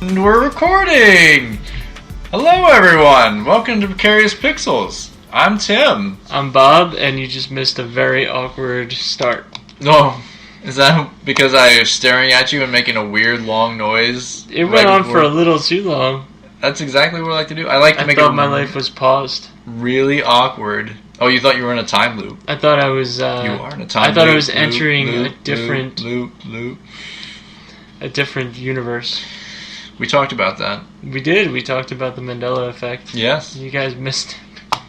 And we're recording! Hello everyone! Welcome to Precarious Pixels. I'm Tim. I'm Bob, and you just missed a very awkward start. Oh, is that because I was staring at you and making a weird long noise? It went on for a little too long. That's exactly what I like to do. I like to make it... I thought my life was paused. Really awkward. Oh, you thought you were in a time loop. I thought I was... you are in a time loop. I thought I was entering a different... Loop. A different universe. We talked about that. We did. We talked about the Mandela effect. Yes. You guys missed it.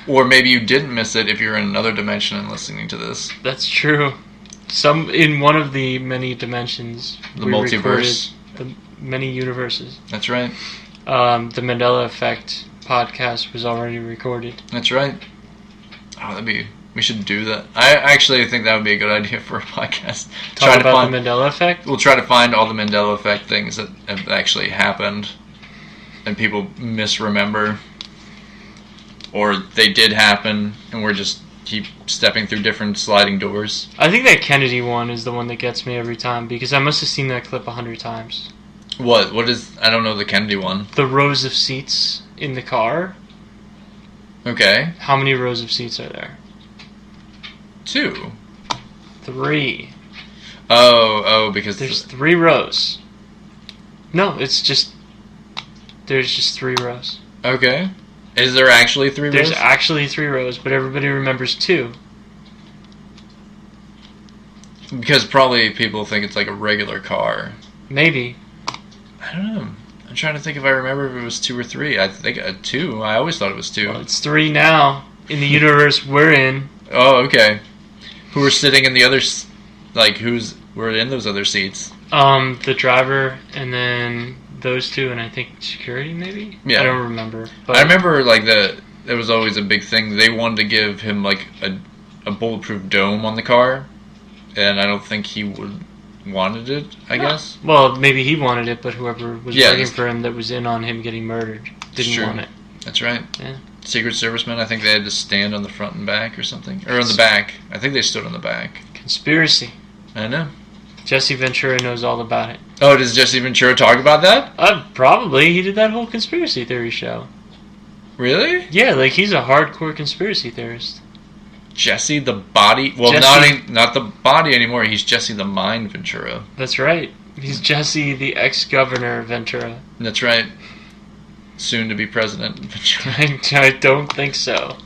Or maybe you didn't miss it if you're in another dimension and listening to this. That's true. In one of the many dimensions. The multiverse. The many universes. That's right. The Mandela Effect podcast was already recorded. That's right. Oh, we should do that. I actually think that would be a good idea for a podcast. Talk about the Mandela Effect? We'll try to find all the Mandela Effect things that have actually happened and people misremember. Or they did happen and we're just keep stepping through different sliding doors. I think that Kennedy one is the one that gets me every time because I must have seen that clip 100 times. What is... I don't know the Kennedy one. The rows of seats in the car. Okay. How many rows of seats are there? 2. 3. Oh, because... There's 3 rows. No, it's just... There's just 3 rows. Okay. Is there actually 3 rows? There's actually 3 rows, but everybody remembers 2. Because probably people think it's like a regular car. Maybe. I don't know. I'm trying to think if I remember if it was 2 or 3. I think 2. I always thought it was 2. Well, it's 3 now in the universe we're in. Oh, okay. Who are sitting in the other... were in those other seats? The driver, and then those 2, and I think security, maybe? Yeah. I don't remember. But I remember, there was always a big thing. They wanted to give him, a bulletproof dome on the car, and I don't think he wanted it, I guess. Well, maybe he wanted it, but whoever was working that's... for him that was in on him getting murdered didn't want it. That's right. Yeah. Secret Servicemen, I think they had to stand on the front and back or something. Or on the back. I think they stood on the back. Conspiracy. I know. Jesse Ventura knows all about it. Oh, does Jesse Ventura talk about that? Probably. He did that whole conspiracy theory show. Really? Yeah, he's a hardcore conspiracy theorist. Jesse the body... Well, not the body anymore. He's Jesse the mind Ventura. That's right. He's Jesse the ex-governor Ventura. That's right. Soon to be president Ventura. I don't think so.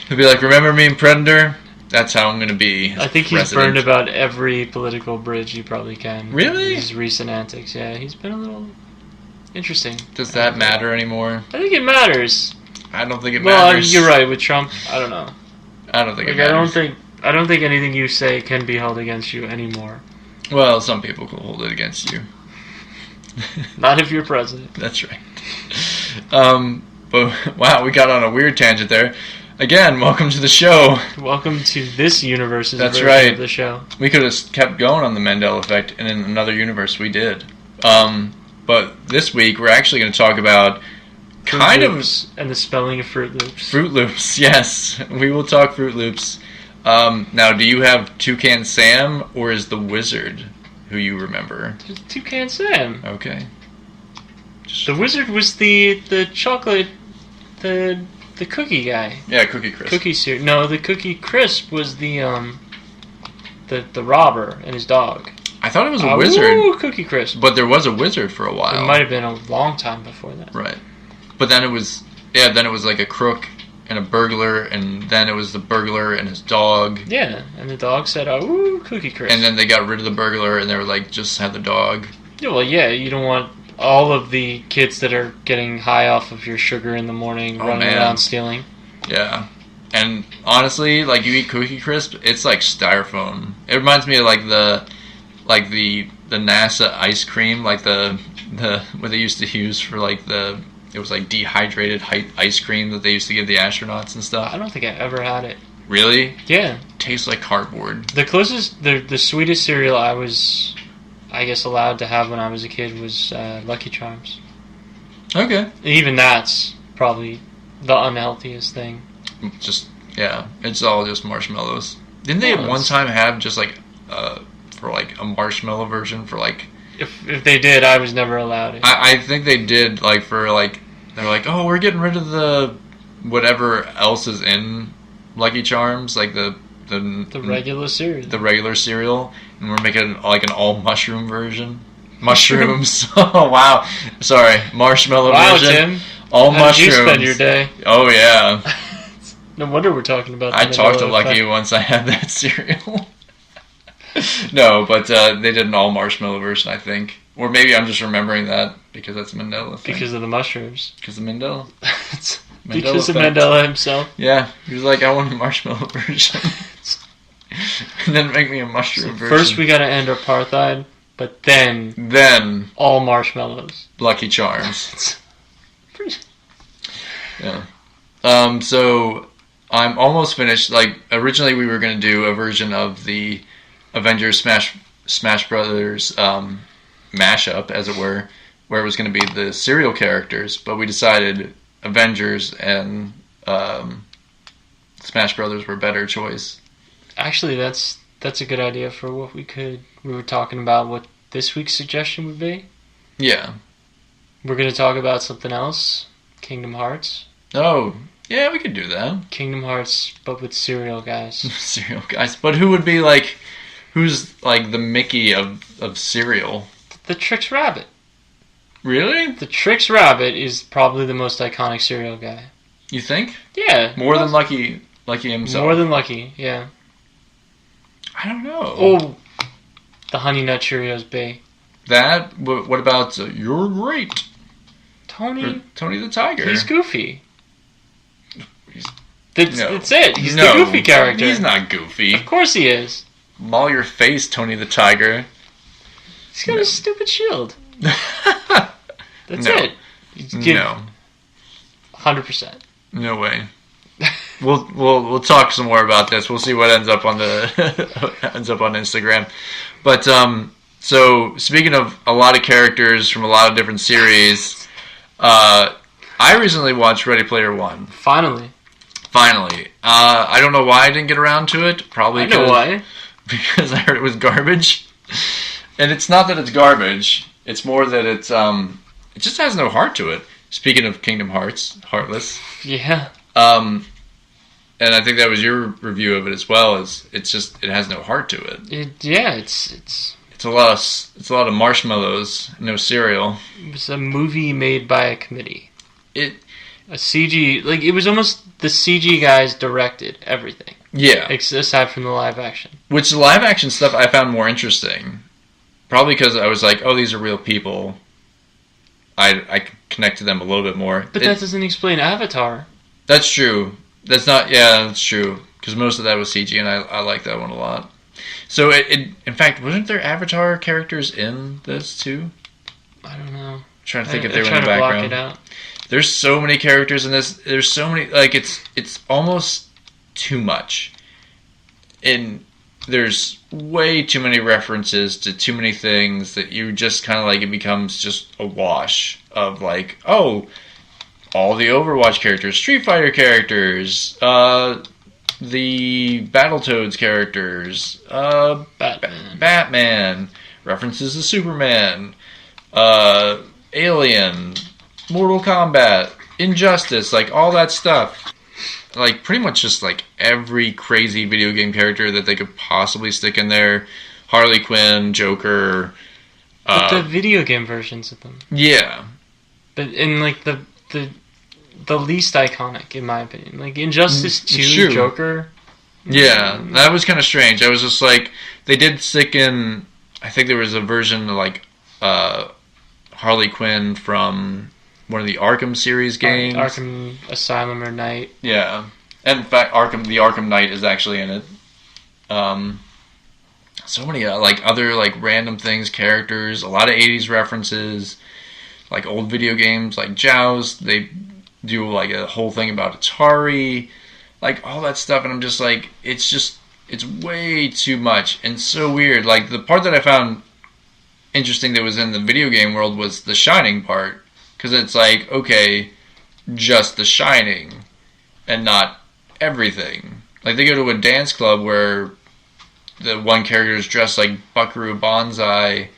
He'll be like, remember me in Predator? That's how I'm going to be. I think he's burned about every political bridge he probably can. Really? His recent antics, yeah. He's been a little interesting. Does that matter anymore? I think it matters. I don't think it matters. Well, you're right. With Trump, I don't know. I don't think it matters. I don't think anything you say can be held against you anymore. Well, some people can hold it against you. Not if you're president. That's right. But wow, we got on a weird tangent there. Again, welcome to the show. Welcome to this universe's version of the show. We could have kept going on the Mandela Effect, and in another universe we did. But this week we're actually going to talk about Fruit Loops and the spelling of Fruit Loops. Fruit Loops, yes. We will talk Fruit Loops. Now, do you have Toucan Sam, or is the Wizard who you remember? Toucan Sam. Okay. The Wizard was the chocolate, the cookie guy. Yeah, Cookie Crisp. Cookie Soup. No, the Cookie Crisp was the robber and his dog. I thought it was a wizard. Ooh, Cookie Crisp. But there was a wizard for a while. It might have been a long time before that. Right. But then it was like a crook and a burglar, and then it was the burglar and his dog. Yeah, and the dog said, "Ooh, Cookie Crisp." And then they got rid of the burglar, and they were like, just had the dog. Yeah, well, yeah, you don't want all of the kids that are getting high off of your sugar in the morning running around stealing. Yeah. And honestly, you eat Cookie Crisp, it's like styrofoam. It reminds me of the NASA ice cream, the what they used to use for it was dehydrated ice cream that they used to give the astronauts and stuff. I don't think I ever had it. Really? Yeah. It tastes like cardboard. The closest, the sweetest cereal I was, I guess, allowed to have when I was a kid was Lucky Charms. Okay. And even that's probably the unhealthiest thing. Yeah, it's all just marshmallows. Didn't they at one time have just for a marshmallow version for If they did, I was never allowed it. I think they did, like, they're like, oh, we're getting rid of the whatever else is in Lucky Charms, like the regular cereal. The regular cereal, and we're making like an all mushroom version. Mushrooms. Oh wow. Sorry, marshmallow version. Wow, Tim. All How mushrooms. Did you spend your day? Oh yeah. No wonder we're talking about. I talked to Lucky once I had that cereal. No, but they did an all marshmallow version, I think, or maybe I'm just remembering that because that's a Mandela thing. Because of the mushrooms. Because of Mandela. Because of Mandela himself. Yeah, he was like, I want a marshmallow version. And then make me a mushroom version. First we gotta end apartheid, but then all marshmallows. Lucky Charms. Yeah. So I'm almost finished. Like, originally we were going to do a version of the Avengers Smash Brothers mashup, as it were, where it was going to be the cereal characters, but we decided Avengers and Smash Brothers were a better choice. Actually, that's a good idea for what we were talking about what this week's suggestion would be. Yeah. We're going to talk about something else. Kingdom Hearts. Oh, yeah, we could do that. Kingdom Hearts, but with cereal guys. Cereal guys. But who would be like, who's like the Mickey of cereal? The Trix Rabbit. Really? The Trix Rabbit is probably the most iconic cereal guy. You think? Yeah. More than Lucky himself? More than Lucky, yeah. I don't know. Oh, the Honey Nut Cheerios Bay. That? What about You're Great? Tony the Tiger. He's goofy. That's it. He's the goofy character. He's not goofy. Of course he is. Maul your face, Tony the Tiger. He's got a stupid shield. That's it. No. 100%. No way. We'll talk some more about this. We'll see what ends up on Instagram. But so speaking of a lot of characters from a lot of different series, I recently watched Ready Player One. Finally. I don't know why I didn't get around to it. Probably I know why. Because I heard it was garbage. And it's not that it's garbage. It's more that it just has no heart to it. Speaking of Kingdom Hearts, Heartless. Yeah. And I think that was your review of it as well. It has no heart to it. It's a lot of marshmallows, no cereal. It was a movie made by a committee. A CG, like, it was almost the CG guys directed everything. Yeah. Aside from the live action. Which the live action stuff I found more interesting. Probably because I was like, oh, these are real people. I connect to them a little bit more. But that doesn't explain Avatar. That's true. That's true. Because most of that was CG, and I like that one a lot. So, in fact, wasn't there Avatar characters in this, too? I don't know. I'm trying to think if they were in the background. Block it out. There's so many characters in this. There's so many, like, it's almost too much. And there's way too many references to too many things that you just kind of like, it becomes just a wash of like, oh, all the Overwatch characters, Street Fighter characters, the Battletoads characters, Batman, references to Superman, Alien, Mortal Kombat, Injustice, like all that stuff. Like pretty much just like every crazy video game character that they could possibly stick in there. Harley Quinn, Joker. But the video game versions of them. Yeah. But in like the least iconic, in my opinion. Like Injustice 2, Joker. Yeah, that was kind of strange. I was just like, they did stick in, I think there was a version of like Harley Quinn from one of the Arkham series games. Arkham Asylum or Knight. Yeah. And in fact, the Arkham Knight is actually in it. So many like other like random things, characters, a lot of 80s references, like old video games like Joust. They do like a whole thing about Atari, like all that stuff, and I'm just like, it's way too much and so weird. Like the part that I found interesting that was in the video game world was the Shining part. Because it's like, okay, just The Shining, and not everything. Like, they go to a dance club where the one character is dressed like Buckaroo Banzai,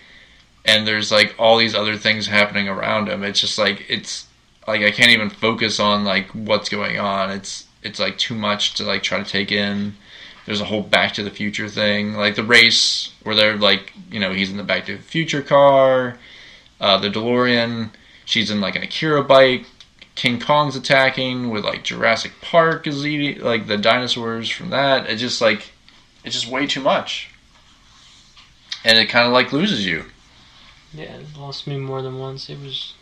and there's like all these other things happening around him. It's just like I can't even focus on like what's going on. It's like too much to like try to take in. There's a whole Back to the Future thing, like the race where they're like, he's in the Back to the Future car, the DeLorean. She's in like an Akira bike. King Kong's attacking with like Jurassic Park is eating like the dinosaurs from that. It's just way too much, and it kind of like loses you. Yeah, it lost me more than once. It's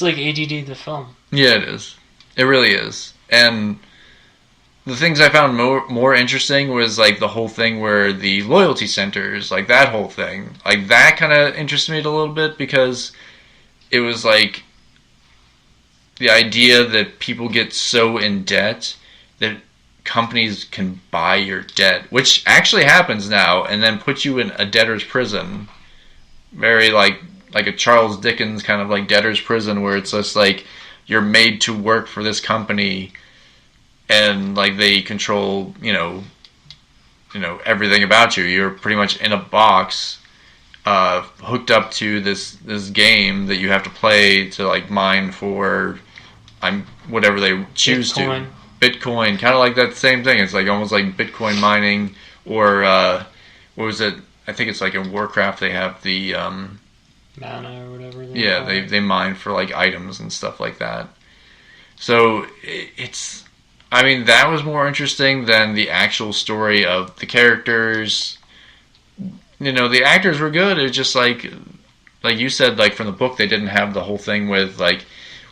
like ADD the film. Yeah, it is. It really is. And the things I found more interesting was like the whole thing where the loyalty centers, like that whole thing, like that kind of interested me a little bit because it was like the idea that people get so in debt that companies can buy your debt, which actually happens now, and then put you in a debtor's prison. Very like a Charles Dickens kind of like debtor's prison where it's just like you're made to work for this company and like they control, everything about you. You're pretty much in a box hooked up to this game that you have to play to like mine for whatever they choose Bitcoin. to. Bitcoin, kind of like that same thing. It's like almost like Bitcoin mining, or what was it? I think it's like in Warcraft they have the mana or whatever. Yeah, they mine for like items and stuff like that. So that was more interesting than the actual story of the characters. The actors were good. It was just like you said, like from the book, they didn't have the whole thing with like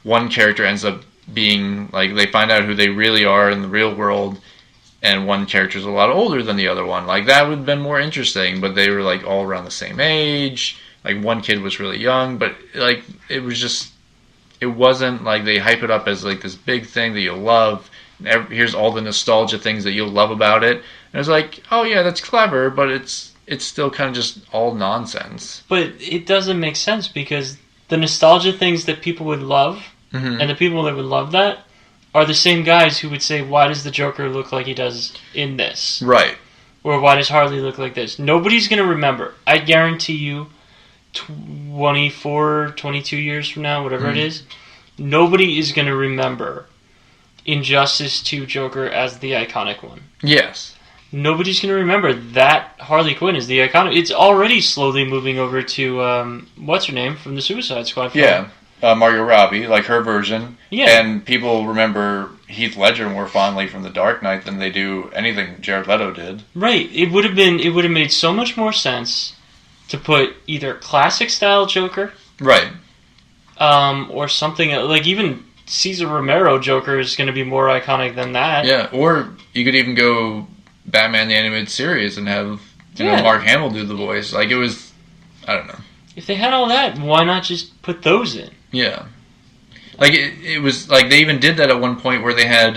one character ends up being like they find out who they really are in the real world, and one character's a lot older than the other one. Like that would have been more interesting, but they were like all around the same age. Like one kid was really young, but like it wasn't like they hype it up as like this big thing that you'll love. Here's all the nostalgia things that you'll love about it. And it's like, oh yeah, that's clever, but it's still kind of just all nonsense. But it doesn't make sense because the nostalgia things that people would love, mm-hmm. and the people that would love that, are the same guys who would say, why does the Joker look like he does in this? Right. Or why does Harley look like this? Nobody's going to remember. I guarantee you, 24, 22 years from now, whatever it is, nobody is going to remember Injustice 2 Joker as the iconic one. Yes. Nobody's going to remember that Harley Quinn is the iconic. It's already slowly moving over to, what's her name, from the Suicide Squad film. Yeah. Margot Robbie, like her version. Yeah. And people remember Heath Ledger more fondly from The Dark Knight than they do anything Jared Leto did. Right. It would have made so much more sense to put either classic style Joker. Right. Or something like even Cesar Romero Joker is going to be more iconic than that. Yeah. Or you could even go Batman the Animated Series and have Mark Hamill do the voice. Like it was, I don't know. If they had all that, why not just put those in? Yeah. Like it was like they even did that at one point where they had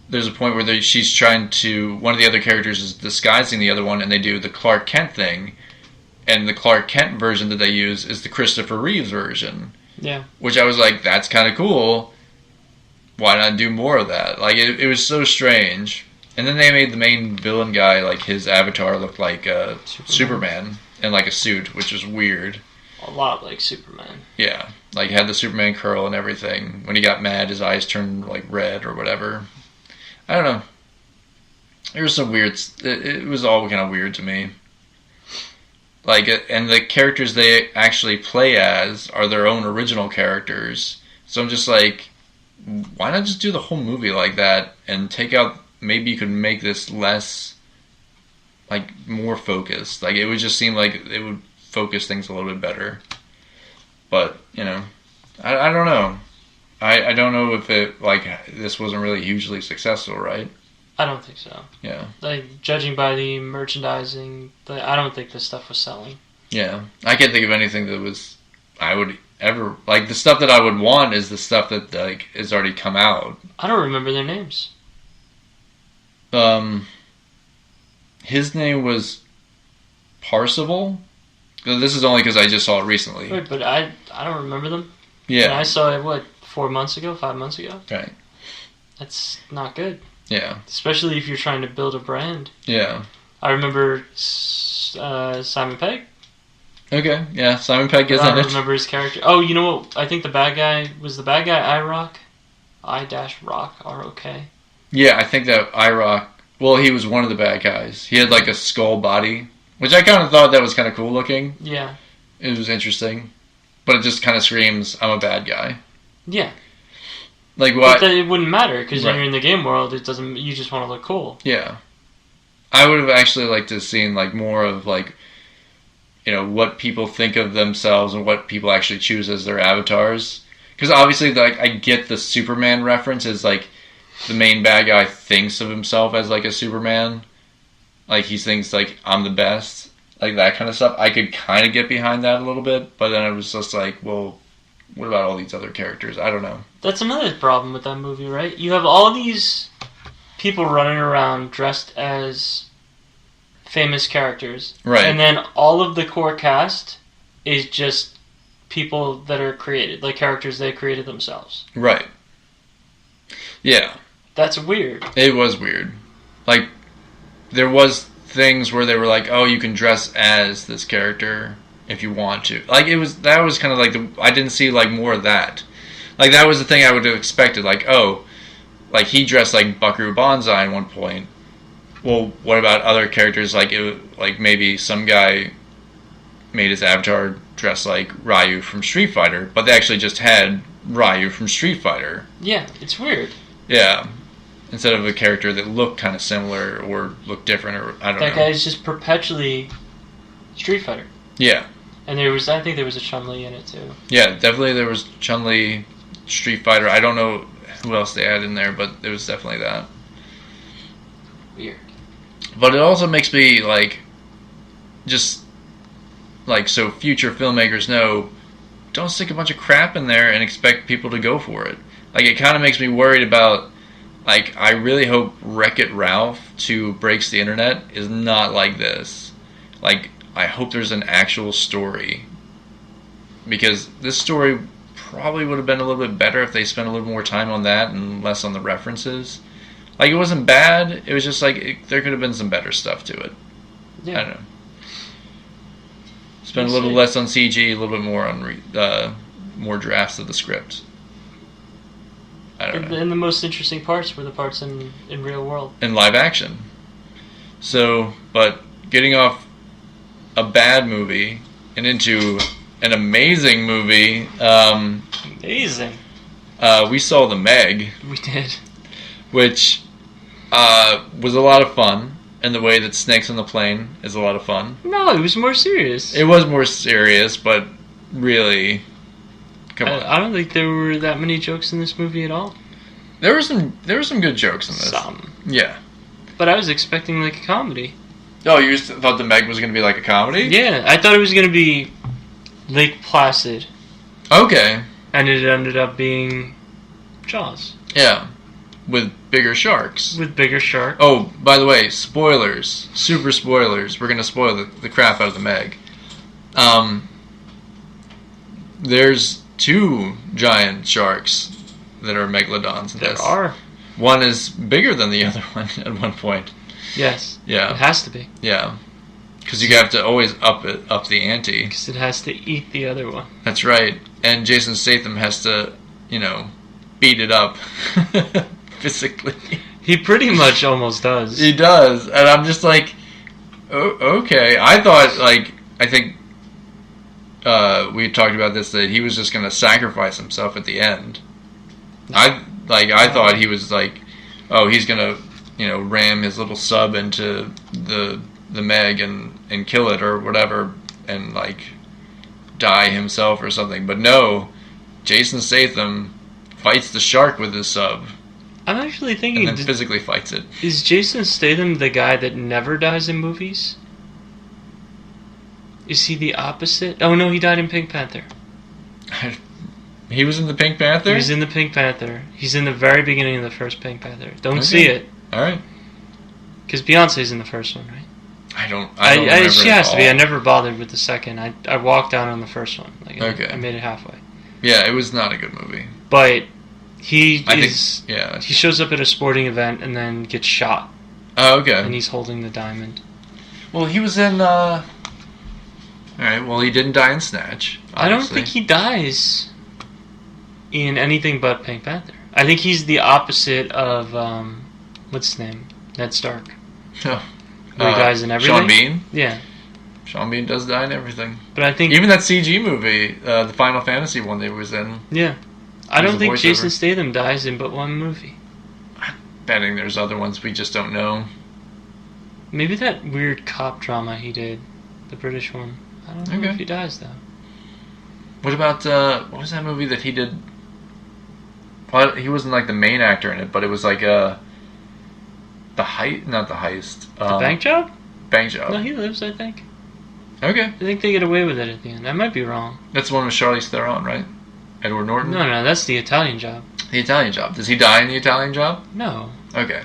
there's a point where she's trying to, one of the other characters is disguising the other one, and they do the Clark Kent thing, and the Clark Kent version that they use is the Christopher Reeves version. Yeah. Which I was like, that's kind of cool. Why not do more of that? Like it was so strange. And then they made the main villain guy, like his avatar looked like Superman in like a suit, which was weird. A lot like Superman. Yeah, like had the Superman curl and everything. When he got mad, his eyes turned like red or whatever. I don't know. There was some weird. It was all kind of weird to me. Like, and the characters they actually play as are their own original characters. So I'm just like, why not just do the whole movie like that and take out? Maybe you could make this less, like, more focused. Like, it would just seem like it would focus things a little bit better. But, I don't know. I don't know if it, like, this wasn't really hugely successful, right? I don't think so. Yeah. Like, judging by the merchandising, I don't think this stuff was selling. Yeah. I can't think of anything that I would ever, like, the stuff that I would want is the stuff that, like, has already come out. I don't remember their names. His name was Parzival. This is only because I just saw it recently. Right, but I don't remember them. Yeah. And I saw it, 5 months ago? Right. That's not good. Yeah. Especially if you're trying to build a brand. Yeah. I remember Simon Pegg. Okay, yeah, Simon Pegg is I in don't it. remember his character. Oh, you know what? I think the bad guy was I-Rock. I-Rock, R-O-K. Yeah, I think that IROC. Well, he was one of the bad guys. He had like a skull body, which I kind of thought that was kind of cool looking. Yeah. It was interesting, but it just kind of screams, "I'm a bad guy." Yeah. Like what? But it wouldn't matter because Right. when you're in the game world, it doesn't. You just want to look cool. Yeah, I would have actually liked to have seen like more of like, you know, what people think of themselves and what people actually choose as their avatars. Because obviously, like, I get the Superman reference is like the main bad guy thinks of himself as like a Superman, like he thinks like I'm the best, like that kind of stuff. I could kind of get behind that a little bit, but then I was just like, well, what about all these other characters? I don't know. That's another problem with that movie, right? You have all these people running around dressed as famous characters, Right. And then all of the core cast is just people that are created, like characters they created themselves. Right. Yeah. That's weird. It was weird. Like, there was things where they were like, oh, you can dress as this character if you want to. Like, that was kind of like I didn't see, like, more of that. Like, that was the thing I would have expected. Like, oh, like, he dressed like Buckaroo Banzai at one point. Well, what about other characters? Like, like maybe some guy made his avatar dress like Ryu from Street Fighter, but they actually just had Ryu from Street Fighter. Yeah, it's weird. Yeah. Instead of a character that looked kind of similar or looked different, or I don't know. That guy is just perpetually Street Fighter. Yeah. And I think there was a Chun-Li in it too. Yeah, definitely there was Chun-Li, Street Fighter. I don't know who else they had in there, but there was definitely that. Weird. But it also makes me, like, just, like, so future filmmakers know, don't stick a bunch of crap in there and expect people to go for it. Like, it kind of makes me worried about, like, I really hope Wreck-It Ralph 2 Breaks the Internet is not like this. Like, I hope there's an actual story. Because this story probably would have been a little bit better if they spent a little more time on that and less on the references. Like, it wasn't bad, it was just like, there could have been some better stuff to it. Yeah. I don't know. Spend a little less on CG, a little bit more on more drafts of the script. I don't know. And the most interesting parts were the parts in real world. In live action. So, but getting off a bad movie and into an amazing movie. Amazing. We saw The Meg. We did. Which was a lot of fun. And the way that Snakes on the Plane is a lot of fun. No, it was more serious. It was more serious, but really, come on. I don't think there were that many jokes in this movie at all. There were some good jokes in this. Some. Yeah. But I was expecting like a comedy. Oh, you thought The Meg was going to be like a comedy? Yeah, I thought it was going to be Lake Placid. Okay. And it ended up being Jaws. Yeah. With bigger sharks. With bigger sharks. Oh, by the way, spoilers. Super spoilers. We're going to spoil the crap out of The Meg. There's 2 giant sharks that are megalodons in this. There are. One is bigger than the other one at one point. Yes. Yeah. It has to be. Yeah. Because you have to always up the ante. Because it has to eat the other one. That's right. And Jason Statham has to, beat it up physically. He pretty much almost does. He does. And I'm just like, oh, okay. I think we talked about this, that he was just going to sacrifice himself at the end. I thought he was like, oh, he's going to, ram his little sub into the Meg and kill it or whatever and like die himself or something. But no, Jason Statham fights the shark with his sub. I'm actually thinking, and then physically fights it. Is Jason Statham the guy that never dies in movies? Is he the opposite? Oh no, he died in Pink Panther. He was in the Pink Panther? He was in the Pink Panther. He's in the very beginning of the first Pink Panther. Don't see it. Alright. Because Beyonce's in the first one, right? I don't remember. She has to be. I never bothered with the second. I walked down on the first one. I made it halfway. Yeah, it was not a good movie. But he shows up at a sporting event and then gets shot. Oh, okay. And he's holding the diamond. Well, he was in All right. Well, he didn't die in Snatch. I don't obviously. think he dies in anything but Pink Panther. I think he's the opposite of what's his name? Ned Stark. Oh. Who dies in everything. Sean Bean. Yeah, Sean Bean does die in everything. but I think Even that CG movie, the Final Fantasy one they was in. yeah, I He's don't a think voiceover. Jason Statham dies in but one movie. Betting there's other ones we just don't know. Maybe that weird cop drama he did, the British one. I don't know Okay. if he dies though. What about what was that movie that he did? Well, he wasn't like the main actor in it, but it was like the not the heist. The bank job? Bank job. No, he lives. I think. Okay, I think they get away with it at the end. I might be wrong. that's the one with Charlize Theron, right? Edward Norton. No, that's the Italian job. The Italian Job. Does he die in the Italian Job? No. Okay.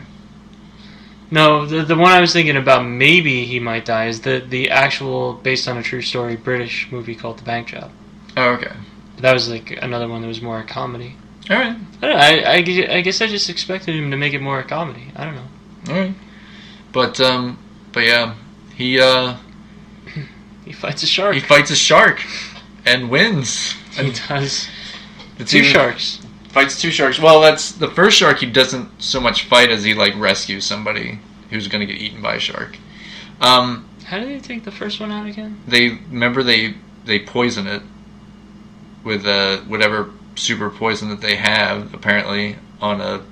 No, the one I was thinking about maybe he might die is the actual, based on a true story, British movie called The Bank Job. Oh, okay. But that was like another one that was more a comedy. All right. I don't know, I guess I just expected him to make it more a comedy. I don't know. All right. But yeah, he He fights a shark. he fights a shark and wins. He does. It's Two even- sharks. Fights two sharks. Well, that's the first shark. He doesn't so much fight as he like rescues somebody who's going to get eaten by a shark. How did they take the first one out again? They poison it with whatever super poison that they have apparently on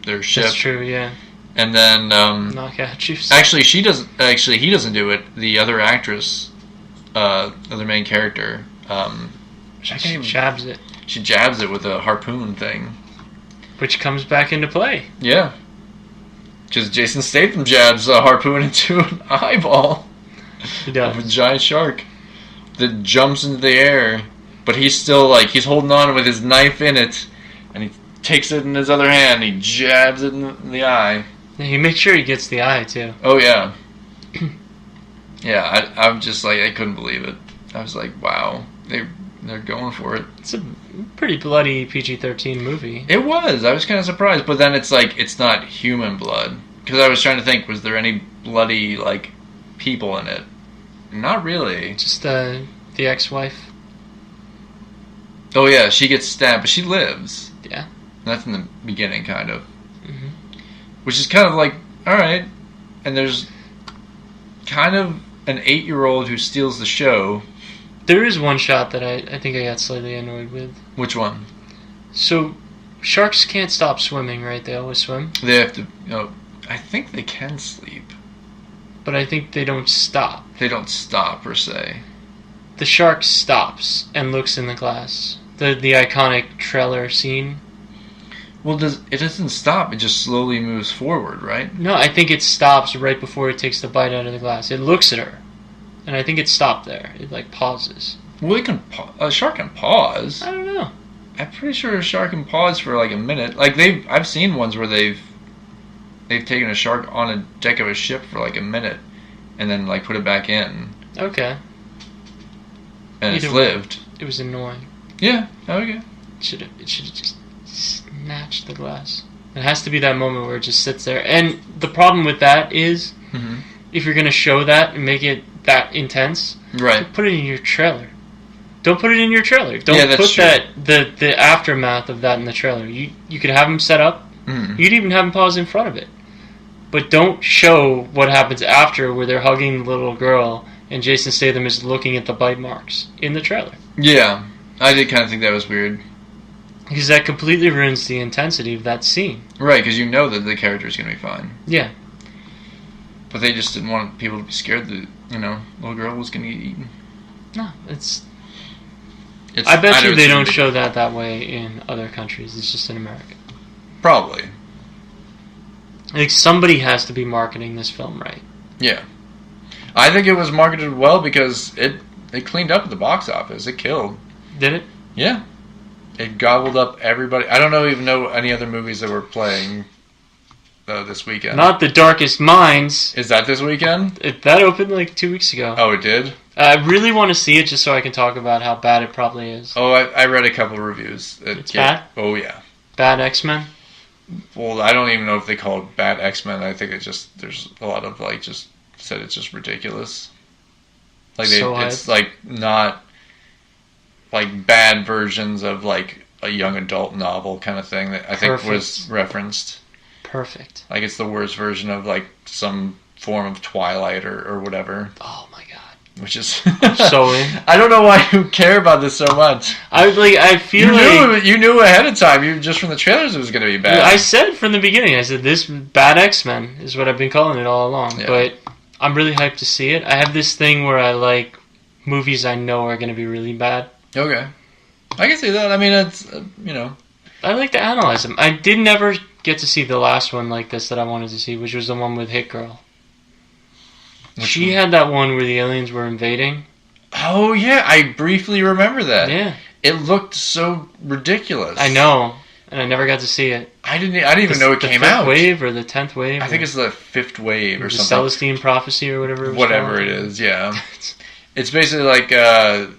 their ship. That's true, yeah. And then Knockout juice. actually he doesn't do it. The other actress, other main character, She jabs it. she jabs it with a harpoon thing. Which comes back into play. Yeah. Because Jason Statham jabs a harpoon into an eyeball He of a does. giant shark that jumps into the air, but he's still like, he's holding on with his knife in it, and he takes it in his other hand, and he jabs it in the eye. He makes sure he gets the eye, too. Oh, yeah. Yeah, I'm just like, I couldn't believe it. I was like, wow, they're going for it. It's a pretty bloody PG-13 movie. It was. I was kind of surprised, but then it's like it's not human blood because I was trying to think, was there any bloody like people in it? Not really. Just the ex-wife. Oh yeah, she gets stabbed, but she lives. Yeah. That's in the beginning, kind of. Mhm. Which is kind of like, all right. And there's kind of an 8-year-old who steals the show. There is one shot that I think I got slightly annoyed with. Which one? So, sharks can't stop swimming, right? They always swim. They have to. I think they can sleep. But I think they don't stop. They don't stop per se. The shark stops and looks in the glass. The iconic trailer scene. Well, it doesn't stop. It just slowly moves forward, right? No, I think it stops right before it takes the bite out of the glass. It looks at her. And I think it stopped there. It, like, pauses. Well, a shark can pause. I don't know. I'm pretty sure a shark can pause for like a minute. Like I've seen ones where they've taken a shark on a deck of a ship for like a minute, and then like put it back in, Okay. and it's Either way. lived. It was annoying. Yeah. Okay. It should have just snatched the glass. It has to be that moment where it just sits there. And the problem with that is, Mm-hmm. if you're going to show that and make it that intense, Right. put it in your trailer. Don't put it in your trailer. Don't Yeah, that's put true. the aftermath of that in the trailer. You could have them set up. Mm. You could even have them pause in front of it. But don't show what happens after where they're hugging the little girl and Jason Statham is looking at the bite marks in the trailer. Yeah, I did kind of think that was weird. Because that completely ruins the intensity of that scene. Right, because you know that the character is going to be fine, Yeah. but they just didn't want people to be scared that little girl was going to get eaten. No, I bet know you it's they don't ridiculous. show that way in other countries. It's just in America. Probably. Like, somebody has to be marketing this film right. Yeah. I think it was marketed well because it cleaned up at the box office. It killed. Did it? Yeah. It gobbled up everybody. I don't even know any other movies that were playing this weekend. Not The Darkest Minds. Is that this weekend? That opened like 2 weeks ago. Oh, it did? I really want to see it just so I can talk about how bad it probably is. Oh, I read a couple reviews. It's bad? Oh, yeah. Bad X-Men? Well, I don't even know if they call it bad X-Men. I think there's a lot of just said it's just ridiculous. Like So it's hyped. like not like bad versions of like a young adult novel kind of thing that I think was Perfect. referenced. Perfect. Like it's the worst version of like some form of Twilight or whatever, Oh my god. which is So in. I don't know why you care about this so much. I feel like You knew ahead of time. You just from the trailers it was going to be bad. I said from the beginning, I said this bad X-Men is what I've been calling it all along. Yeah. But I'm really hyped to see it. I have this thing where I like movies I know are going to be really bad. Okay, I can see that. I mean, it's I like to analyze them. I did never get to see the last one like this that I wanted to see, which was the one with Hit Girl. She one? had that one where the aliens were invading. Oh yeah, I briefly remember that. Yeah, It looked so ridiculous. I know, and I never got to see it. I didn't even know it the came fifth out. wave or the 10th wave. I think it's the fifth wave or the something. Celestine Prophecy or whatever. Whatever it is, yeah. It's basically like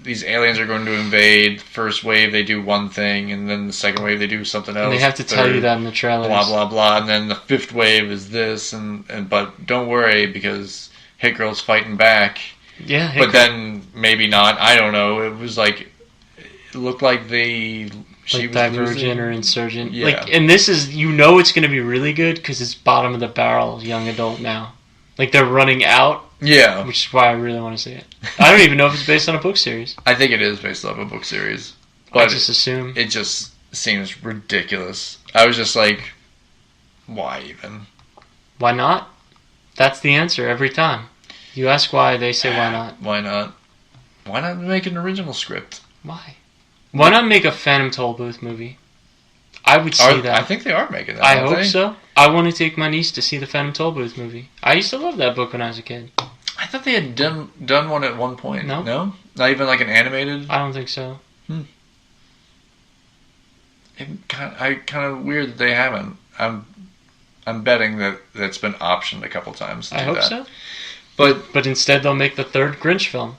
these aliens are going to invade. First wave, they do one thing, and then the second wave, they do something else. And they have to tell you that in the trailers. Blah blah blah, and then the fifth wave is this, and but don't worry because Hit Girl's fighting back. Yeah, Hit But Girl. then maybe not. I don't know. It was like it looked like she like was Divergent losing. or Insurgent. Yeah. Like, and this is, you know, it's going to be really good because it's bottom of the barrel young adult now. Like they're running out, Yeah, which is why I really want to see it. I don't even know if it's based on a book series. I think it is based off a book series, I but just assume. it just seems ridiculous. I was just like, why even? Why not? That's the answer every time. You ask why, they say why not. Why not? Why not make an original script? Why? Why not make a Phantom Tollbooth movie? I would see that. I think they are making that. I aren't hope they? so. I want to take my niece to see the Phantom Tollbooth movie. I used to love that book when I was a kid. I thought they had done one at one point. No. No? Not even like an animated? I don't think so. I kind of weird that they haven't. I'm betting that's been optioned a couple times to I do hope that. so. But But instead, they'll make the third Grinch film.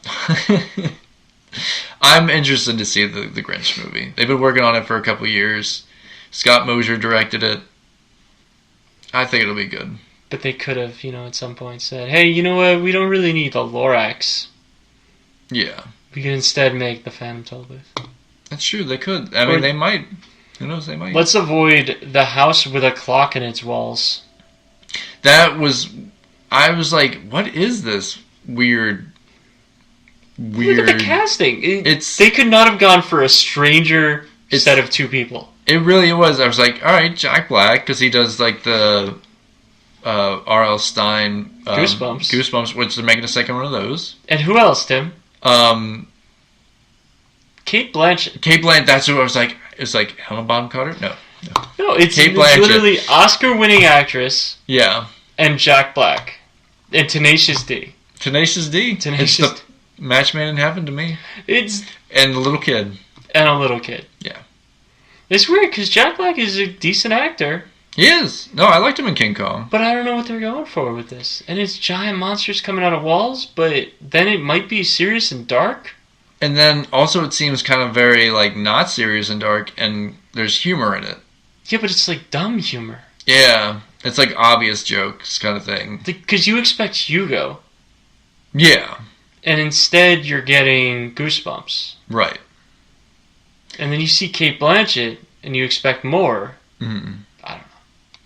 I'm interested to see the Grinch movie. They've been working on it for a couple years. Scott Mosier directed it. I think it'll be good. But they could have, at some point said, hey, you know what? We don't really need the Lorax. Yeah, We could instead make the Phantom Tollbooth. that's true. They could. I mean, they might. Who knows? They might. Let's avoid the house with a clock in its walls. That was. I was like, what is this weird? Look at the casting. It's- They could not have gone for a stranger It's- set of two people. It really was. I was like, all right, Jack Black, because he does like the R.L. Stein Goosebumps, which they're making a second one of those. And who else, Tim? Kate Blanchett. Kate Blanchett. That's who I was like. It's like Helena Bonham Carter. No. No, it's Kate Blanchett. literally Oscar-winning actress Yeah. and Jack Black and Tenacious D. Tenacious D. Tenacious It's the match made in heaven to me. It's And the little kid. and a little kid. Yeah. It's weird because Jack Black is a decent actor, He is. No, I liked him in King Kong. but I don't know what they're going for with this. And it's giant monsters coming out of walls, but then it might be serious and dark. And then also it seems kind of very like not serious and dark, and there's humor in it. Yeah, but it's like dumb humor. Yeah. It's like obvious jokes kind of thing. Because you expect Hugo, Yeah. and instead you're getting Goosebumps. Right. And then you see Kate Blanchett, and you expect more. Mm-hmm. I don't know.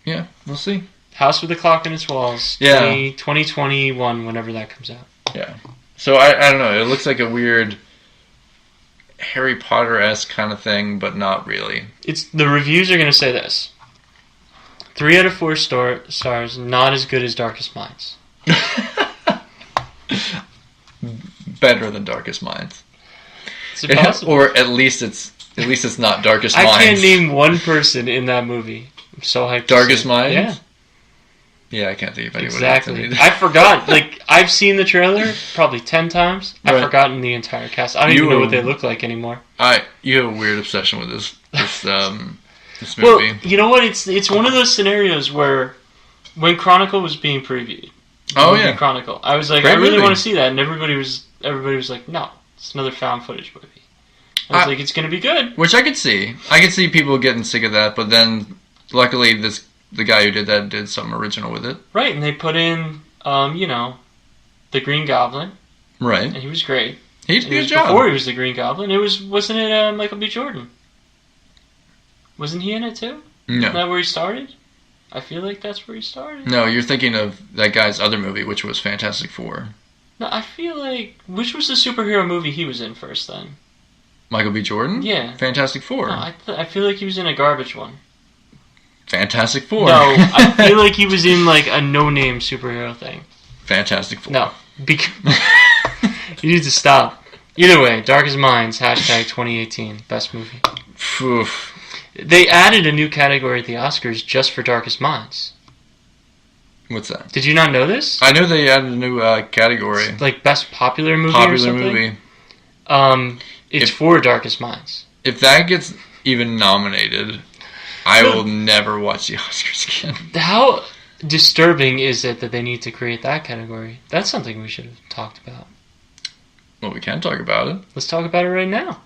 Yeah, we'll see. House with a Clock in Its Walls. Yeah. 2021, whenever that comes out. Yeah. So I don't know. It looks like a weird Harry Potter-esque kind of thing, but not really. The reviews are going to say this. 3 out of 4 stars, not as good as Darkest Minds. Better than Darkest Minds. It's impossible. Or at least it's not Darkest Minds. I can't name one person in that movie. I'm so hyped. Darkest to see it. Minds? Yeah, Yeah, I can't think of anyone. exactly. I forgot. Like, I've seen the trailer probably 10 times. I've Right. forgotten the entire cast. I don't even know what they look like anymore. You have a weird obsession with this Well, movie. you know what? It's one of those scenarios where when Chronicle was being previewed. Oh, movie yeah. Chronicle. I was like, Great I really movie. want to see that, and everybody was like, no, it's another found footage movie. I was like, it's gonna be good. Which I could see. I could see people getting sick of that, but then luckily the guy who did that did something original with it. Right, and they put in, the Green Goblin. Right. and he was great. He did a good job. Before he was the Green Goblin, wasn't it Michael B. Jordan? Wasn't he in it too? No. Isn't that where he started? I feel like that's where he started. No, you're thinking of that guy's other movie, which was Fantastic Four. No, I feel like which was the superhero movie he was in first then? Michael B. Jordan? Yeah. Fantastic Four. No, I feel like he was in a garbage one. Fantastic Four. No, I feel like he was in like a no-name superhero thing. Fantastic Four. No, you need to stop. Either way, Darkest Minds, #2018, best movie. Oof. They added a new category at the Oscars just for Darkest Minds. What's that? Did you not know this? I know they added a new category. Like best popular movie or something? It's for Darkest Minds. If that gets even nominated, I will never watch the Oscars again. How disturbing is it that they need to create that category? That's something we should have talked about. Well, we can talk about it. Let's talk about it right now.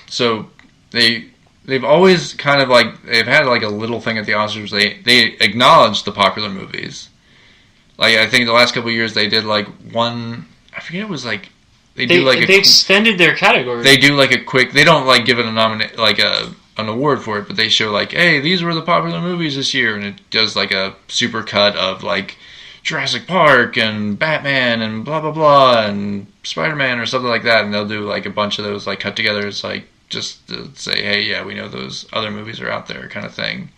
So they've always kind of like they've had like a little thing at the Oscars. They acknowledge the popular movies. Like I think the last couple of years they did like one. I forget it was like they extended their category. They do like a quick. They don't like give it an award for it, but they show like, hey, these were the popular movies this year, and it does like a super cut of like Jurassic Park and Batman and blah blah blah and Spider-Man or something like that, and they'll do like a bunch of those like cut together. It's like just to say, hey, yeah, we know those other movies are out there, kind of thing.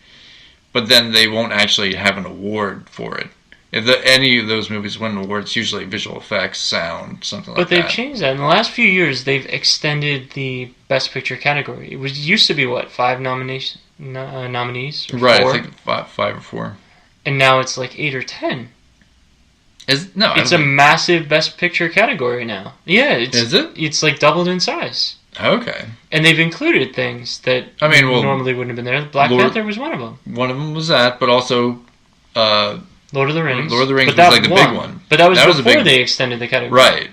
But then they won't actually have an award for it. If any of those movies win an award, it's usually visual effects, sound, something like that. But they've changed that. In the last few years, they've extended the Best Picture category. It used to be, 5 nominees? Or right, 4? I think 5 or 4. And now it's like 8 or 10. It's a massive Best Picture category now. Yeah. Is it? It's like doubled in size. Okay. And they've included things that normally wouldn't have been there. Black Panther was one of them. One of them was that, but also... Lord of the Rings. Lord of the Rings was like the big one. But that was before they extended the category. Right.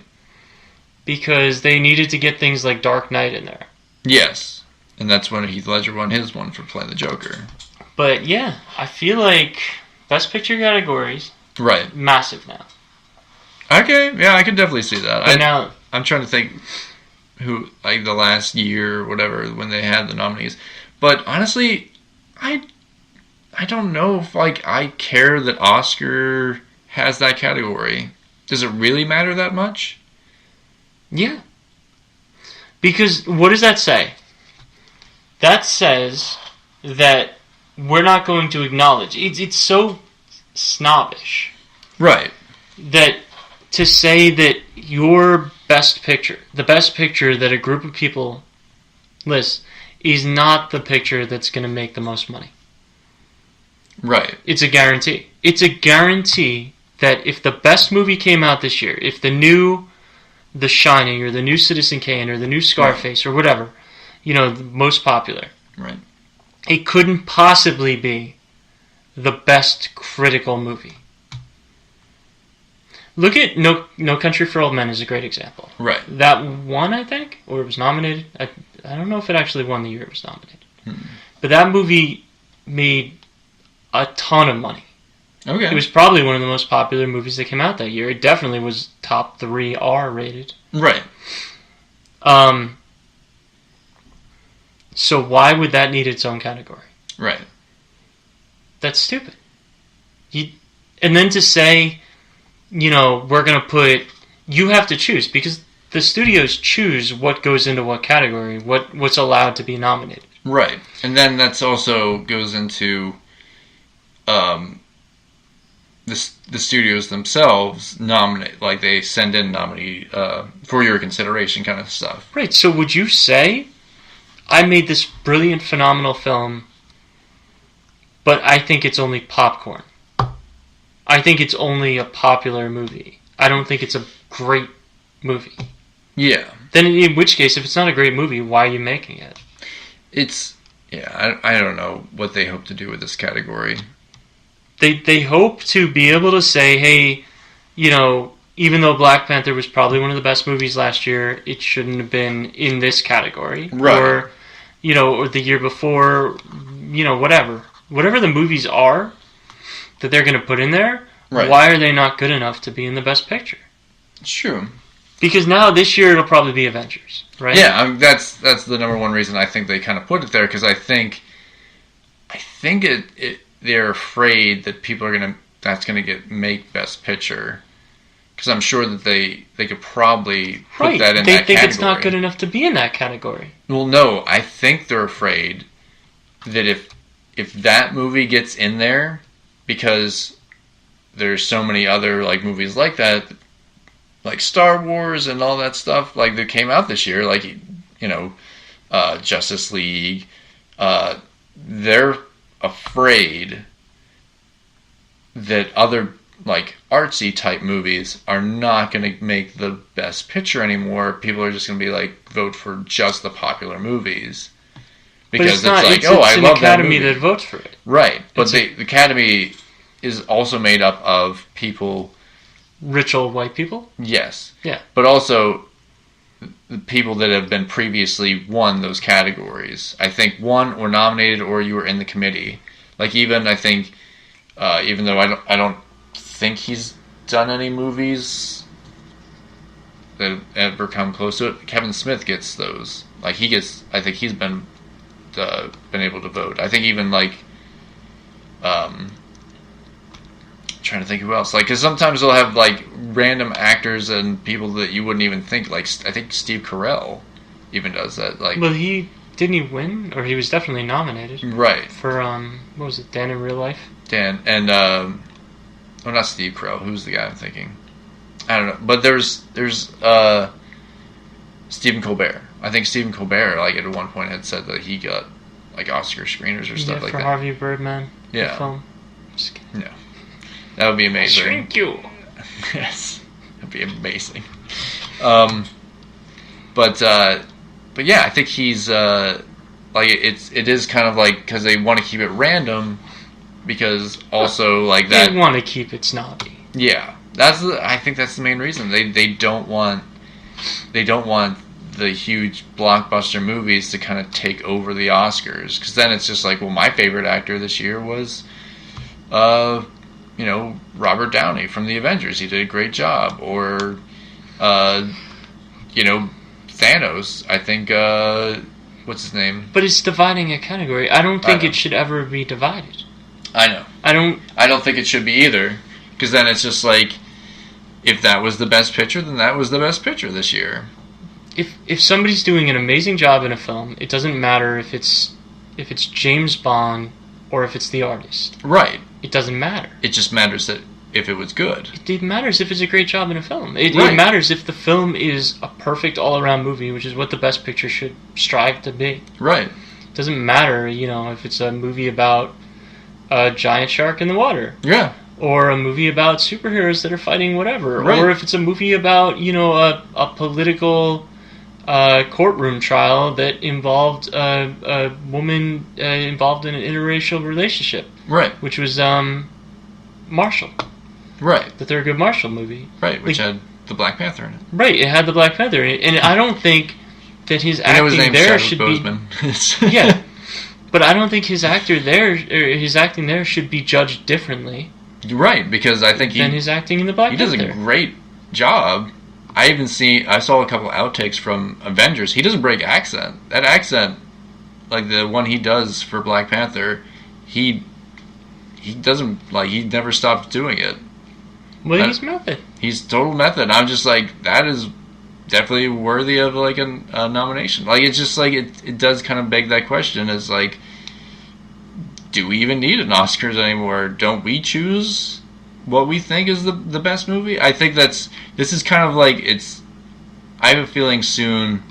Because they needed to get things like Dark Knight in there. Yes. And that's when Heath Ledger won his one for playing the Joker. But yeah, I feel like Best Picture categories... Right. Massive now. Okay, yeah, I can definitely see that. But now... I'm trying to think who, like the last year or whatever, when they had the nominees. But honestly, I don't know if I care that Oscar has that category. Does it really matter that much? Yeah. Because what does that say? That says that we're not going to acknowledge. It's so snobbish. Right. That to say that your best picture, the best picture that a group of people list, is not the picture that's going to make the most money. Right. It's a guarantee. It's a guarantee that if the best movie came out this year, if the new The Shining or the new Citizen Kane or the new Scarface or whatever, the most popular. Right. It couldn't possibly be the best critical movie. Look at No Country for Old Men is a great example. Right. That won, I think, or it was nominated. I don't know if it actually won the year it was nominated. But that movie made a ton of money. Okay. It was probably one of the most popular movies that came out that year. It definitely was top 3 R rated. Right. So why would that need its own category? Right. That's stupid. And then to say, we're going to put... You have to choose, because the studios choose what goes into what category, what's allowed to be nominated. Right. And then that's also goes into... the studios themselves nominate, like they send in nominee for your consideration kind of stuff. Right, so would you say, I made this brilliant, phenomenal film, but I think it's only popcorn. I think it's only a popular movie. I don't think it's a great movie. Yeah. Then in which case, if it's not a great movie, why are you making it? I don't know what they hope to do with this category. They hope to be able to say, hey, even though Black Panther was probably one of the best movies last year, it shouldn't have been in this category. Right. Or, or the year before, whatever. Whatever the movies are that they're going to put in there, right. Why are they not good enough to be in the Best Picture? It's true. Because now this year it'll probably be Avengers, right? Yeah, that's the number one reason I think they kind of put it there, because I think they're afraid that people are that's gonna make Best Picture, because I'm sure that they could probably put that in that category. They think it's not good enough to be in that category. Well, no, I think they're afraid that if that movie gets in there, because there's so many other like movies like that, like Star Wars and all that stuff, like that came out this year, like Justice League, they're afraid that other like artsy type movies are not going to make the Best Picture anymore. People are just going to be like, vote for just the popular movies, because but it's I love that movie. Academy that votes for it, right? But the Academy is also made up of people, rich old white people. Yes, yeah, but also the people that have been previously won those categories. I think won or nominated, or you were in the committee. Like even I think, even though I don't think he's done any movies that have ever come close to it, Kevin Smith gets those. Like I think he's been able to vote. I think even like, trying to think who else. Like, because sometimes they'll have like random actors and people that you wouldn't even think. Like, I think Steve Carell even does that. Like, well, didn't he win, or he was definitely nominated, right? For what was it, Dan in Real Life? Dan and not Steve Carell. Who's the guy I'm thinking? I don't know. But there's Stephen Colbert. I think Stephen Colbert, like at one point, had said that he got like Oscar screeners or stuff like for that. Harvey Birdman. Yeah. The film. Just kidding. No. That would be amazing. Thank you. Yes, that'd be amazing. But yeah, I think he's like it is kind of like, because they want to keep it random, because also like that they want to keep it snobby. Yeah, I think that's the main reason. They don't want the huge blockbuster movies to kind of take over the Oscars, because then it's just like, well, my favorite actor this year was Robert Downey from the Avengers. He did a great job. Or Thanos. I think what's his name? But it's dividing a category. I don't think it should ever be divided. I know. I don't think it should be either, because then it's just like, if that was the Best Picture, then that was the Best Picture this year. If somebody's doing an amazing job in a film, it doesn't matter if it's James Bond or if it's the artist. Right. It doesn't matter. It just matters that if it was good. It matters if it's a great job in a film. It matters if the film is a perfect all-around movie, which is what the Best Picture should strive to be. Right. It doesn't matter, if it's a movie about a giant shark in the water. Yeah. Or a movie about superheroes that are fighting whatever. Right. Or if it's a movie about, a political courtroom trial that involved a woman involved in an interracial relationship. Right. Which was Marshall. Right. The Thurgood Marshall movie. Right, which had the Black Panther in it. Right, it had the Black Panther in it. And I don't think that his acting there should Boseman. be... Yeah. But I don't think his acting there should be judged differently. Right, because I think than his acting in the Black Panther. He does a great job. I saw a couple outtakes from Avengers. He doesn't break accent. That accent, like the one he does for Black Panther, he doesn't, like, he never stops doing it. Well, he's method. He's total method. I'm just like, that is definitely worthy of like a nomination. Like, it's just like it does kind of beg that question. It's like, do we even need an Oscars anymore? Don't we choose what we think is the best movie? I think this is kind of like, I have a feeling soon,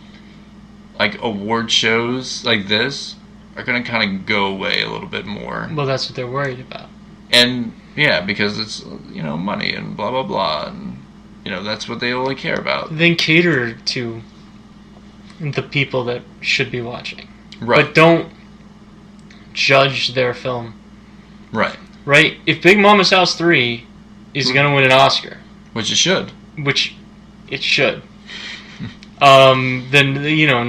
like, award shows like this are going to kind of go away a little bit more. Well, that's what they're worried about. And, yeah, because it's, money and blah, blah, blah, and, that's what they only care about. Then cater to the people that should be watching. Right. But don't judge their film. Right. Right? If Big Mama's House 3 is going to win an Oscar... Which it should. Which it should. Then,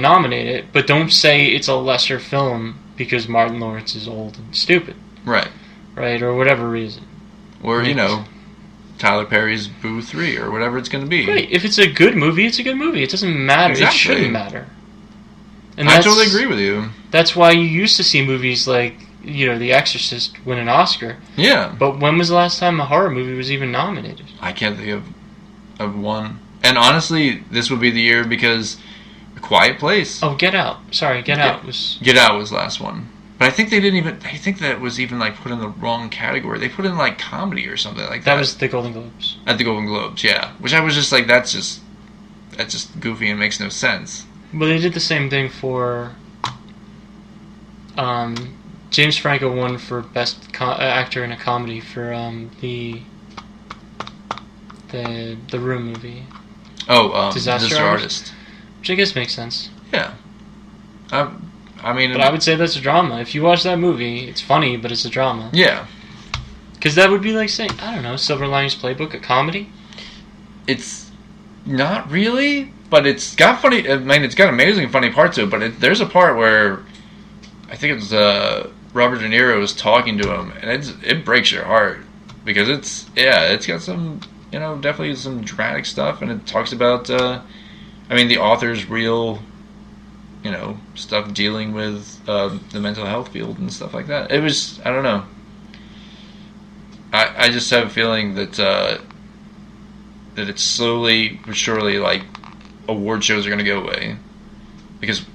nominate it. But don't say it's a lesser film because Martin Lawrence is old and stupid. Right. Right? Or whatever reason. Or, Tyler Perry's Boo 3 or whatever it's going to be. Right. If it's a good movie, it's a good movie. It doesn't matter. Exactly. It shouldn't matter. And I totally agree with you. That's why you used to see movies like, The Exorcist win an Oscar. Yeah. But when was the last time a horror movie was even nominated? I can't think of one. And honestly, this would be the year because A Quiet Place. Oh, Get Out. Sorry, Get Out was... Get Out was last one. But I think they didn't even... I think that was even, put in the wrong category. They put in, comedy or something like that. That was the Golden Globes. At the Golden Globes, yeah. Which I was just like, that's just goofy and makes no sense. Well, they did the same thing for... James Franco won for Best Actor in a Comedy for the Room movie. Oh, Disaster Artist. Which I guess makes sense. Yeah. I mean... But I would say that's a drama. If you watch that movie, it's funny, but it's a drama. Yeah. Because that would be like saying, I don't know, Silver Linings Playbook, a comedy? It's not really, but it's got funny... I mean, it's got amazing funny parts to it, but there's a part where... I think it was Robert De Niro is talking to him, and it breaks your heart. Because it's got some, definitely some dramatic stuff, and it talks about, the author's real... stuff dealing with the mental health field and stuff like that. It was, I don't know. I just have a feeling that that it's slowly but surely, award shows are going to go away. Because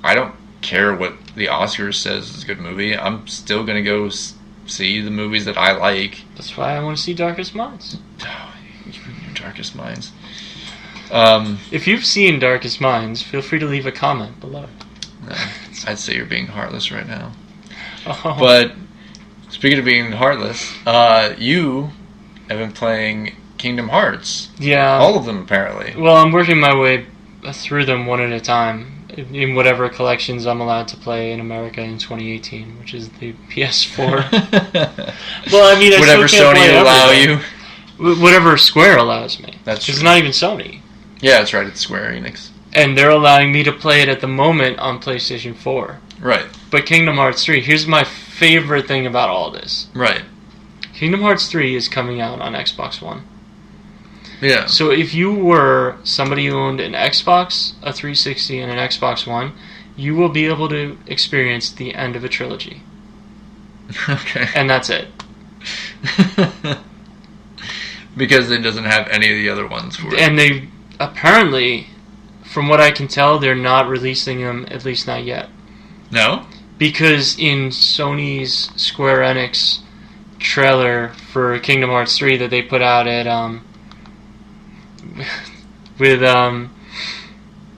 I don't care what the Oscars says is a good movie. I'm still going to go see the movies that I like. That's why I want to see Darkest Minds. Oh, your Darkest Minds. If you've seen Darkest Minds, feel free to leave a comment below. I'd say you're being heartless right now. Oh. But speaking of being heartless, you have been playing Kingdom Hearts. Yeah. All of them, apparently. Well, I'm working my way through them one at a time in whatever collections I'm allowed to play in America in 2018, which is the PS4. Well, I mean, I whatever still can't Sony play will allow everything. you. Whatever Square allows me. That's true. It's not even Sony. Yeah, that's right. It's Square Enix. And they're allowing me to play it at the moment on PlayStation 4. Right. But Kingdom Hearts 3, here's my favorite thing about all this. Right. Kingdom Hearts 3 is coming out on Xbox One. Yeah. So if you were somebody who owned an Xbox, a 360, and an Xbox One, you will be able to experience the end of a trilogy. Okay. And that's it. Because it doesn't have any of the other ones for it. And they, apparently, from what I can tell, they're not releasing them, at least not yet. No? Because in Sony's Square Enix trailer for Kingdom Hearts 3 that they put out at with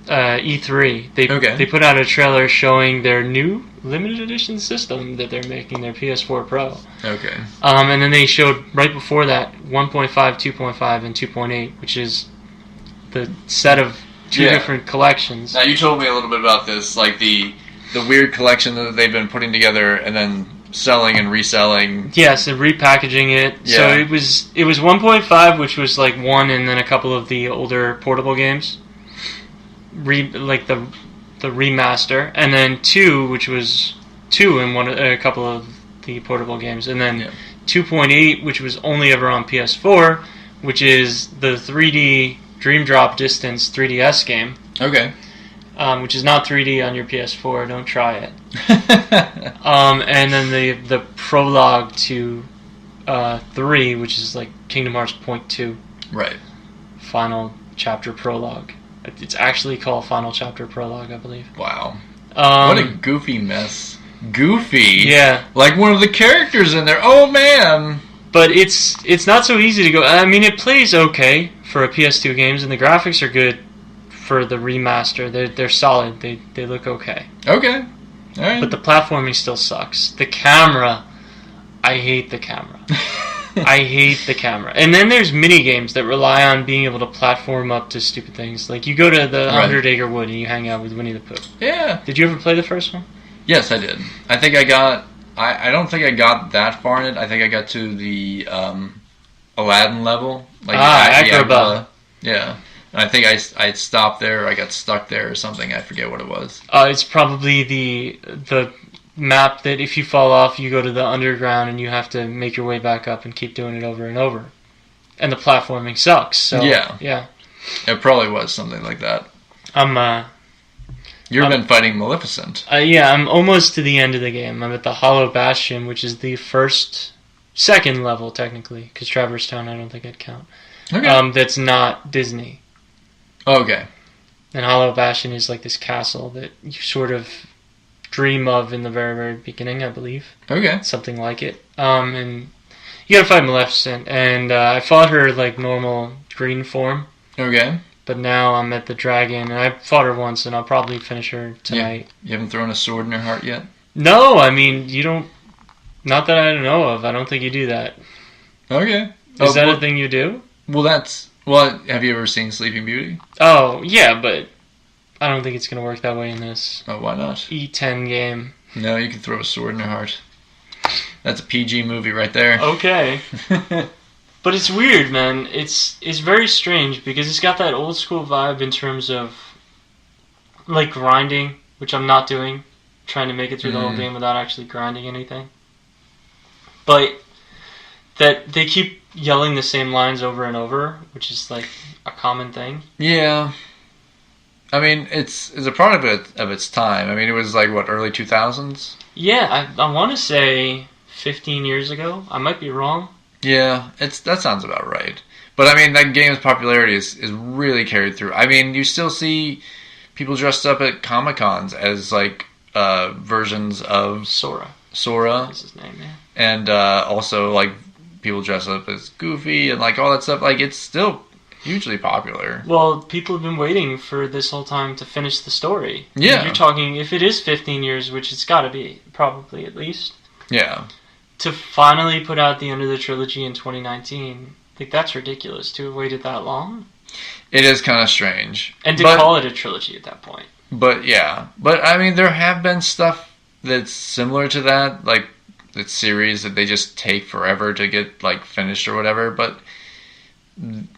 E3, they put out a trailer showing their new limited edition system that they're making, their PS4 Pro. Okay. And then they showed right before that 1.5, 2.5, and 2.8, which is the set of two different collections. Now you told me a little bit about this, the weird collection that they've been putting together and then selling and reselling. Yes, and repackaging it. Yeah. So it was 1.5, which was one and then a couple of the older portable games, the remaster, and then 2, which was 2 and a couple of the portable games, and then 2.8, which was only ever on PS4, which is the 3D Dream Drop Distance 3DS game. Okay. Which is not 3D on your PS4. Don't try it. And then the prologue to 3, which is Kingdom Hearts Point 2. Right. Final chapter prologue. It's actually called Final Chapter Prologue, I believe. Wow. What a goofy mess. Goofy? Yeah. Like one of the characters in there. Oh, man. But it's not so easy to go... I mean, it plays okay for a PS2 games, and the graphics are good for the remaster. They're solid. They look okay. Okay. All right. But the platforming still sucks. The camera... I hate the camera. I hate the camera. And then there's mini games that rely on being able to platform up to stupid things. You go to the 100 Acre Wood and you hang out with Winnie the Pooh. Yeah. Did you ever play the first one? Yes, I did. I think I got... I don't think I got that far in it. I think I got to the Aladdin level. Agrabah. Yeah. And I think I stopped there, or I got stuck there or something. I forget what it was. It's probably the map that if you fall off, you go to the underground and you have to make your way back up and keep doing it over and over. and the platforming sucks. So yeah. It probably was something like that. You've been fighting Maleficent. I'm almost to the end of the game. I'm at the Hollow Bastion, which is the second level, technically, because Traverse Town I don't think I'd count. Okay. That's not Disney. Okay. And Hollow Bastion is like this castle that you sort of dream of in the very, very beginning, I believe. Okay. Something like it. And you gotta fight Maleficent, and I fought her like normal green form. Okay. But now I'm at the dragon, and I fought her once, and I'll probably finish her tonight. Yeah. You haven't thrown a sword in her heart yet? No, I mean, you don't... Not that I know of. I don't think you do that. Okay. Is that a thing you do? Well, Well, have you ever seen Sleeping Beauty? Oh, yeah, but I don't think it's going to work that way in this Oh, why not? E10 game. No, you can throw a sword in her heart. That's a PG movie right there. Okay. But it's weird, man. It's very strange because it's got that old school vibe in terms of like grinding, which I'm not doing, trying to make it through the whole game without actually grinding anything. But that they keep yelling the same lines over and over, which is like a common thing. Yeah. I mean, it's a product of its time. I mean, it was like, what, early 2000s? Yeah, I want to say 15 years ago. I might be wrong. Yeah, that sounds about right. But I mean, that game's popularity is really carried through. I mean, you still see people dressed up at Comic-Cons as like versions of Sora. That's his name, yeah. And also like people dress up as Goofy and like all that stuff. Like, it's still hugely popular. Well, people have been waiting for this whole time to finish the story. Yeah. You're talking, if it is 15 years, which it's got to be, probably at least. Yeah. To finally put out the end of the trilogy in 2019, I think that's ridiculous to have waited that long. It is kind of strange. And to call it a trilogy at that point. But yeah. But I mean, there have been stuff that's similar to that, like the series that they just take forever to get like finished or whatever, but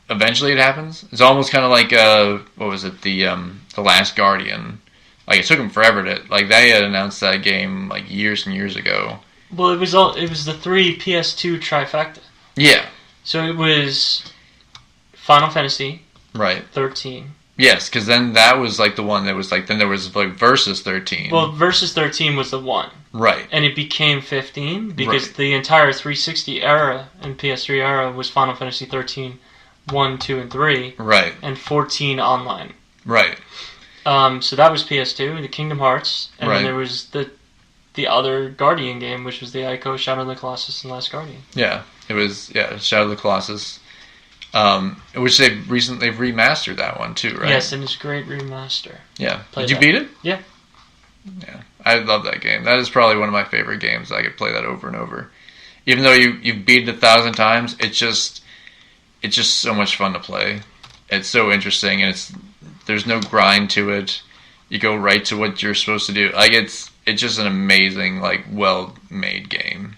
eventually it happens. It's almost kind of like what was it, the Last Guardian. Like, it took them forever to, like, they had announced that game like years and years ago. Well, it was the 3 PS2 trifecta. Yeah. So it was Final Fantasy Right. 13. Yes, because then that was like the one that was like, then there was like Versus 13. Well, Versus 13 was the one. Right. And it became 15 because Right. the entire 360 era and PS3 era was Final Fantasy 13, 1, 2, and 3. Right. And 14 online. Right. So that was PS2, the Kingdom Hearts, and Right. then there was the other Guardian game, which was the Ico, Shadow of the Colossus, and Last Guardian. Yeah. It was, Shadow of the Colossus. Which they've remastered that one too, right? Yes, and it's a great remaster. Yeah. Play Did you that. beat it? Yeah. Yeah. I love that game. That is probably one of my favorite games. I could play that over and over. Even though you've beat it 1,000 times, it's just so much fun to play. It's so interesting, and there's no grind to it. You go right to what you're supposed to do. Like, it's just an amazing, like, well-made game.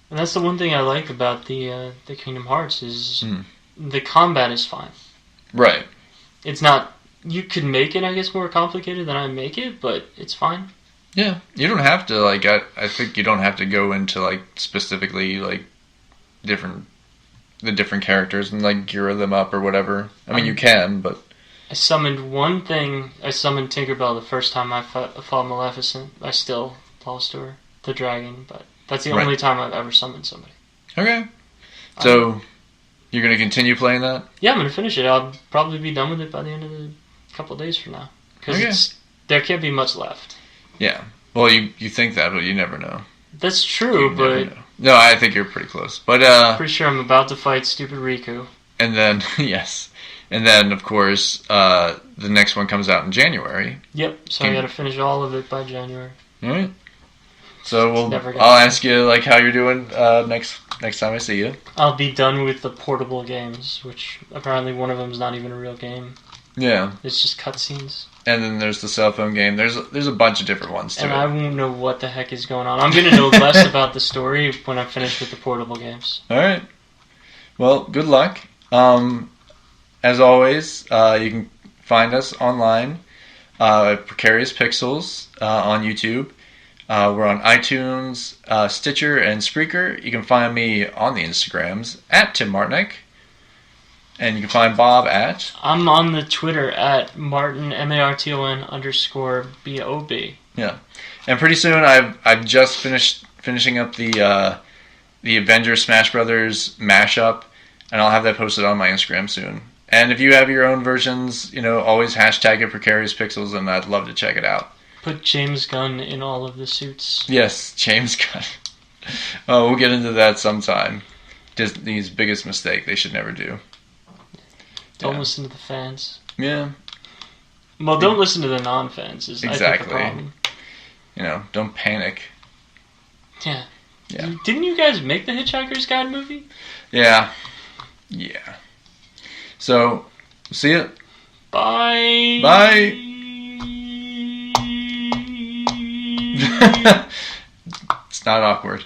And that's the one thing I like about the Kingdom Hearts is the combat is fine. Right. It's not... You could make it, I guess, more complicated than I make it, but it's fine. Yeah. You don't have to, like, I think you don't have to go into, like, specifically, like, the different characters and, like, gear them up or whatever. I mean, you can, but... I summoned one thing. I summoned Tinkerbell the first time I fought Maleficent. I still lost to her, the dragon, but that's the only time I've ever summoned somebody. Okay. So, you're going to continue playing that? Yeah, I'm going to finish it. I'll probably be done with it by the end of the couple of days from now. Because there can't be much left. Yeah. Well, you think that, but you never know. That's true, but... No, I think you're pretty close. But pretty sure I'm about to fight stupid Riku. And then, yes. And then, of course, the next one comes out in January. Yep, so I gotta finish all of it by January. Alright. So I'll ask you, like, how you're doing next time I see you. I'll be done with the portable games, which apparently one of them is not even a real game. Yeah. It's just cutscenes. And then there's the cell phone game. There's a bunch of different ones too. And I won't know what the heck is going on. I'm going to know less about the story when I'm finished with the portable games. All right. Well, good luck. As always, you can find us online at Precarious Pixels on YouTube. We're on iTunes, Stitcher, and Spreaker. You can find me on the Instagrams at Tim Martinick. And you can find Bob at... I'm on the Twitter at Martin, MARTON_BOB. Yeah. And pretty soon I've just finishing up the Avengers Smash Brothers mashup, and I'll have that posted on my Instagram soon. And if you have your own versions, always hashtag it Precarious Pixels, and I'd love to check it out. Put James Gunn in all of the suits. Yes, James Gunn. Oh, we'll get into that sometime. Disney's biggest mistake they should never do. Don't listen to the fans. Yeah. Well, don't listen to the non-fans. Exactly. I think, the problem. Don't panic. Yeah. Yeah. Didn't you guys make the Hitchhiker's Guide movie? Yeah. Yeah. So, see ya. Bye. Bye. It's not awkward.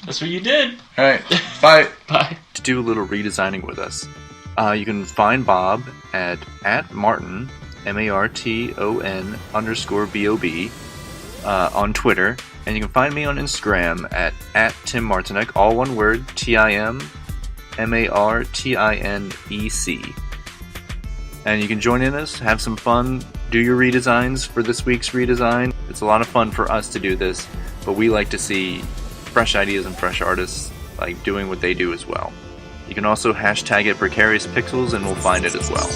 That's what you did. All right. Bye. Bye. To do a little redesigning with us, you can find Bob at Martin, MARTON_BOB, on Twitter. And you can find me on Instagram at Tim Martinek, all one word, TIMMARTINEC. And you can join in us, have some fun, do your redesigns for this week's redesign. It's a lot of fun for us to do this, but we like to see fresh ideas and fresh artists doing what they do as well. You can also hashtag it Precarious Pixels and we'll find it as well.